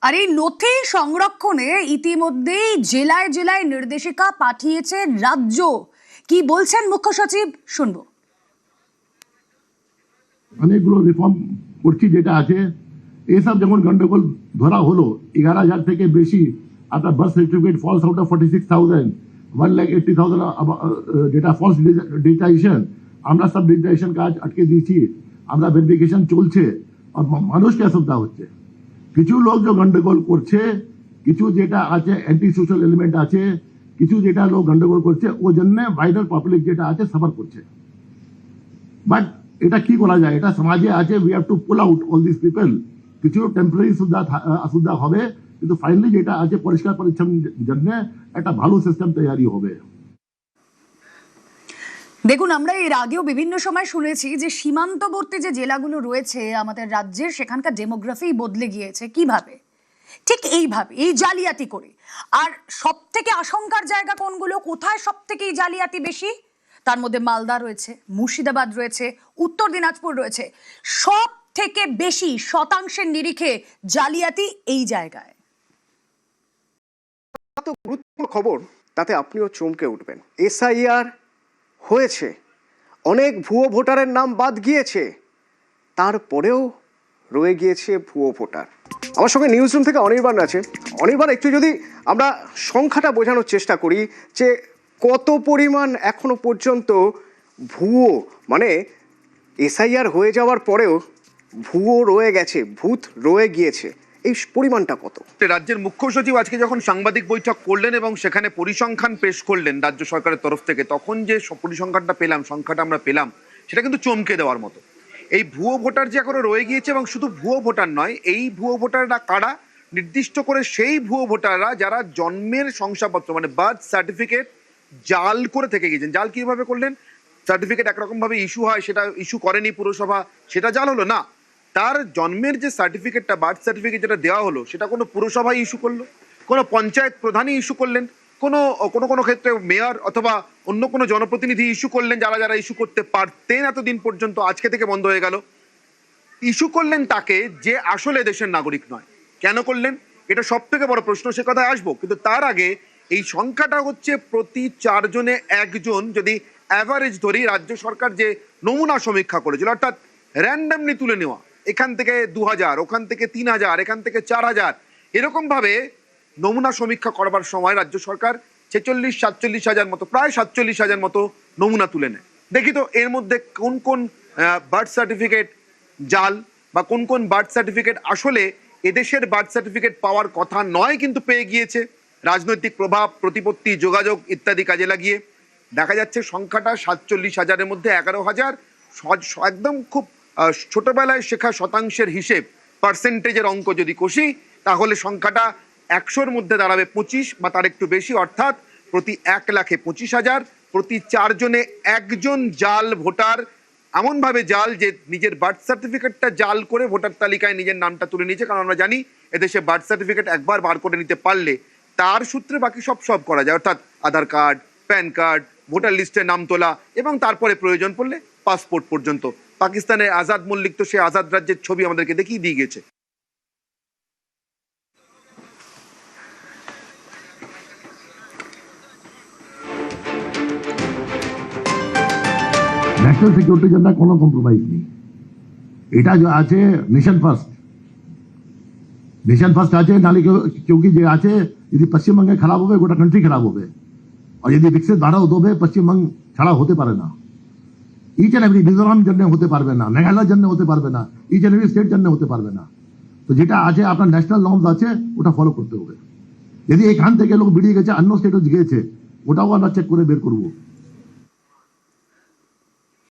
আর এই নথি সংরক্ষণে ইতিমধ্যেই জেলায় জেলায় নির্দেশিকা পাঠিয়েছে রাজ্য। কি বলছেন মুখ্য সচিব, শুনবো। অনেকগুলো রিফর্ম করছি যেটা আছে, এসব যেমন গন্ডগোল ধরা হলো 11,000 থেকে বেশি আপনার birth certificate falls out of 46,000, 1,80,000 যেটা ফলস ডিজিটাইজেশন, আমরা সব ডিজিটাইজেশন কাজ আটকে দিয়েছি, আমরা ভেরিফিকেশন চলছে। আর মানুষকে অসুবিধা হচ্ছে, কিছু লোক যে গন্ডগোল করছে, কিছু যেটা আছে অ্যান্টি সোশ্যাল এলিমেন্ট আছে, কিছু যেটা লোক গন্ডগোল করছে, ও জন্য ভাইরাল পাবলিক যেটা আছে সাফার করছে। বাট এটা কি করা যায়, এটা সমাজে আছে, we have to pool out all this people. কিছু টেম্পোরারি অসুবিধা হবে, কিন্তু ফাইনালি যেটা আছে পরিষ্কার পরিচ্ছন্ন জন্য একটা ভালো সিস্টেম তৈরি হবে। দেখুন, আমরা এর আগেও বিভিন্ন সময় শুনেছি যে সীমান্তবর্তী যে জেলাগুলো রয়েছে আমাদের রাজ্যের, সেখানকার ডেমোগ্রাফি বদলে গিয়েছে। কিভাবে? ঠিক এইভাবে, এই জালিয়াতি করে। আর সব থেকে আশঙ্কার জায়গা কোনগুলো, কোথায় সব থেকে এই জালিয়াতি বেশি? তার মধ্যে মালদা রয়েছে, মুর্শিদাবাদ রয়েছে, উত্তর দিনাজপুর রয়েছে। সব থেকে বেশি শতাংশের নিরিখে জালিয়াতি এই জায়গায়। এত গুরুত্বপূর্ণ খবর, তাতে আপনিও চমকে উঠবেন। এসআইআর হয়েছে, অনেক ভুয়ো ভোটারের নাম বাদ গিয়েছে, তারপরেও রয়ে গিয়েছে ভুয়ো ভোটার। আমার সঙ্গে নিউজ রুম থেকে অনির্বাণ আছে। অনির্বাণ, একটু যদি আমরা সংখ্যাটা বোঝানোর চেষ্টা করি যে কত পরিমাণ এখনো পর্যন্ত ভুয়ো, মানে এসআইআর হয়ে যাওয়ার পরেও ভুয়ো রয়ে গেছে, ভূত রয়ে গিয়েছে, এই পরিমাণটা কত? রাজ্যের মুখ্য সচিব আজকে যখন সাংবাদিক বৈঠক করলেন এবং সেখানে পরিসংখ্যান পেশ করলেন রাজ্য সরকারের তরফ থেকে, তখন যে পরিসংখ্যানটা পেলাম, সংখ্যাটা আমরা পেলাম, সেটা কিন্তু চমকে দেওয়ার মতো। এই ভুয়ো ভোটার যে এখনো রয়ে গিয়েছে, এবং শুধু ভুয়ো ভোটার নয়, এই ভুয়ো ভোটাররা কারা নির্দিষ্ট করে, সেই ভুয়ো ভোটাররা যারা জন্মের শংসাপত্র মানে বার্থ সার্টিফিকেট জাল করে থেকে গিয়েছেন। জাল কিভাবে করলেন? সার্টিফিকেট একরকম ভাবে ইস্যু হয়, সেটা ইস্যু করেনি পুরসভা, সেটা জাল হলো না। তার জন্মের যে সার্টিফিকেটটা, বার্থ সার্টিফিকেট যেটা দেওয়া হলো, সেটা কোনো পুরসভায় ইস্যু করলো, কোনো পঞ্চায়েত প্রধানই ইস্যু করলেন, কোনো কোনো কোনো ক্ষেত্রে মেয়র অথবা অন্য কোনো জনপ্রতিনিধি ইস্যু করলেন, যারা যারা ইস্যু করতে পারতেন এতদিন পর্যন্ত, আজকে থেকে বন্ধ হয়ে গেল। ইস্যু করলেন তাকে যে আসলে দেশের নাগরিক নয়। কেন করলেন? এটা সব থেকে বড় প্রশ্ন, সে কথায় আসবো। কিন্তু তার আগে এই সংখ্যাটা হচ্ছে প্রতি 4 জনে 1 জন, যদি অ্যাভারেজ ধরি। রাজ্য সরকার যে নমুনা সমীক্ষা করেছিল, অর্থাৎ র্যান্ডামলি তুলে নেওয়া, এখান থেকে 2000, ওখান থেকে 3000, এখান থেকে 4000, এরকম ভাবে নমুনা সমীক্ষা করবার সময় রাজ্য সরকার 46-47 হাজার মতো, প্রায় 47 হাজার মতো নমুনা তুলে নেয়। দেখি তো এর মধ্যে কোন কোন বার্থ সার্টিফিকেট জাল, বা কোন কোন বার্থ সার্টিফিকেট আসলে এদেশের বার্থ সার্টিফিকেট পাওয়ার কথা নয় কিন্তু পেয়ে গিয়েছে, রাজনৈতিক প্রভাব, প্রতিপত্তি, যোগাযোগ ইত্যাদি কাজে লাগিয়ে। দেখা যাচ্ছে সংখ্যাটা 47 হাজারের মধ্যে 11,000, একদম খুব ছোটবেলায় শেখা শতাংশের হিসেব, পার্সেন্টেজের অঙ্ক যদি কষি, তাহলে সংখ্যাটা 100-র মধ্যে দাঁড়াবে 25 বা তার একটু বেশি, অর্থাৎ প্রতি 1 লাখে 25,000, প্রতি 4 জনে 1 জন জাল ভোটার। এমনভাবে জাল যে নিজের বার্থ সার্টিফিকেটটা জাল করে ভোটার তালিকায় নিজের নামটা তুলে নিয়েছে। কারণ আমরা জানি এদেশে বার্থ সার্টিফিকেট একবার বার করে নিতে পারলে তার সূত্রে বাকি সব করা যায়, অর্থাৎ আধার কার্ড, প্যান কার্ড, ভোটার লিস্টে নাম তোলা, এবং তারপরে প্রয়োজন পড়লে পাসপোর্ট পর্যন্ত। পাকিস্তানের আজাদ মল্লিক তো সে আজাদ রাজ্যের ছবি আমাদেরকে দেখিয়ে দিয়ে গেছে। ন্যাশনাল সিকিউরিটির জন্য কোনো কম্প্রোমাইজ নেই। এটা যে আছে নেশন ফার্স্ট, নেশন ফার্স্ট আছে, নাহলে क्योंकि যে আছে, যদি পশ্চিমবঙ্গে খারাপ হবে গোটা কান্ট্রি খারাপ হবে। আর যদি বিকশিত ভারত হবে, পশ্চিমবঙ্গ ছাড়া হতে পারে না। ইচ অ্যান্ড এভরি, মিজোরাম জন্য হতে পারবে না, মেঘালয়ের জন্য হতে পারবে না, ইচ অ্যান্ড এভরি স্টেট জন্য হতে পারবে না। তো যেটা আছে আপনার ন্যাশনাল নর্মস আছে, ওটা ফলো করতে হবে। যদি এখান থেকে লোক বেরিয়ে গেছে, অন্য স্টেটও গিয়েছে, ওটাও আমরা চেক করে বের করবো।